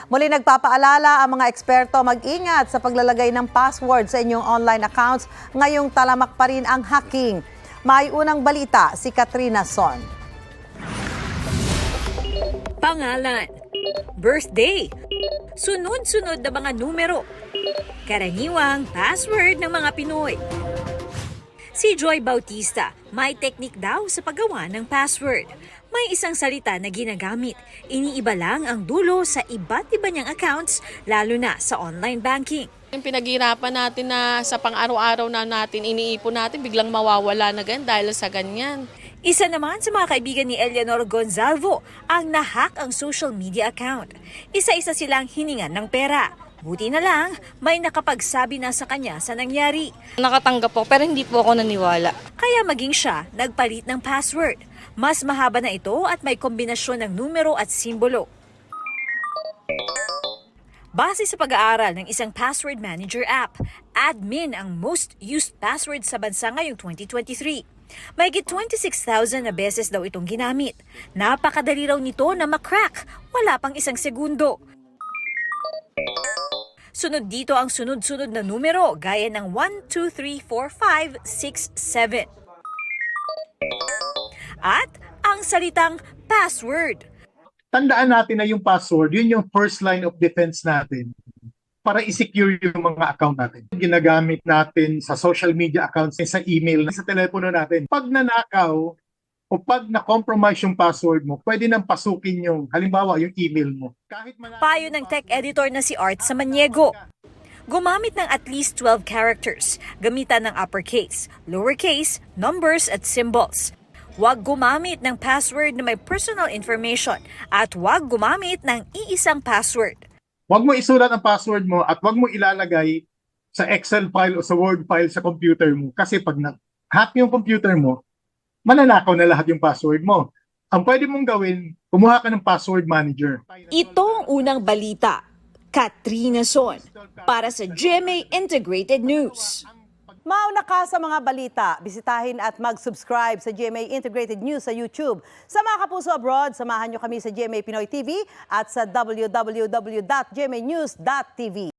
Muli nagpapaalala ang mga eksperto mag-ingat sa paglalagay ng password sa inyong online accounts. Ngayong talamak pa rin ang hacking. May unang balita si Katrina Son. Pangalan, birthday, sunod-sunod na mga numero, karaniwang password ng mga Pinoy. Si Joy Bautista, may teknik daw sa paggawa ng password. May isang salita na ginagamit. Iniiba lang ang dulo sa iba't iba niyang accounts, lalo na sa online banking. Yung pinaghirapan natin na sa pang-araw-araw na natin, iniipon natin, biglang mawawala na ganyan dahil sa ganyan. Isa naman sa mga kaibigan ni Eleanor Gonzalvo ang nahack ang social media account. Isa-isa silang hiningan ng pera. Buti na lang, may nakapagsabi na sa kanya sa nangyari. Nakatanggap po pero hindi po ako naniwala. Kaya maging siya nagpalit ng password. Mas mahaba na ito at may kombinasyon ng numero at simbolo. Base sa pag-aaral ng isang password manager app, admin ang most used password sa bansa ngayong 2023. Mahigit 26,000 na beses daw itong ginamit. Napakadali raw nito na makrack, wala pang isang segundo. Sunod dito ang sunod-sunod na numero gaya ng 1, 2, 3, 4, 5, 6, 7. At ang salitang password. Tandaan natin na yung password, yun yung first line of defense natin para i-secure yung mga account natin. Ginagamit natin sa social media accounts, sa email, sa telepono natin. Pag nanakaw o pag na-compromise yung password mo, pwede nang pasukin yung, halimbawa, yung email mo. Payo ng tech editor na si Art Samaniego. Gumamit ng at least 12 characters, gamitan ng uppercase, lowercase, numbers at symbols. Huwag gumamit ng password na may personal information at huwag gumamit ng iisang password. Huwag mo isulat ang password mo at huwag mo ilalagay sa Excel file o sa Word file sa computer mo. Kasi pag na-hack yung computer mo, mananakaw na lahat yung password mo. Ang pwede mong gawin, kumuha ka ng password manager. Ito ang unang balita. Katrina Son para sa GMA Integrated News. Mauna ka sa mga balita. Bisitahin at mag-subscribe sa GMA Integrated News sa YouTube. Sa mga kapuso abroad, samahan nyo kami sa GMA Pinoy TV at sa www.gmanews.tv.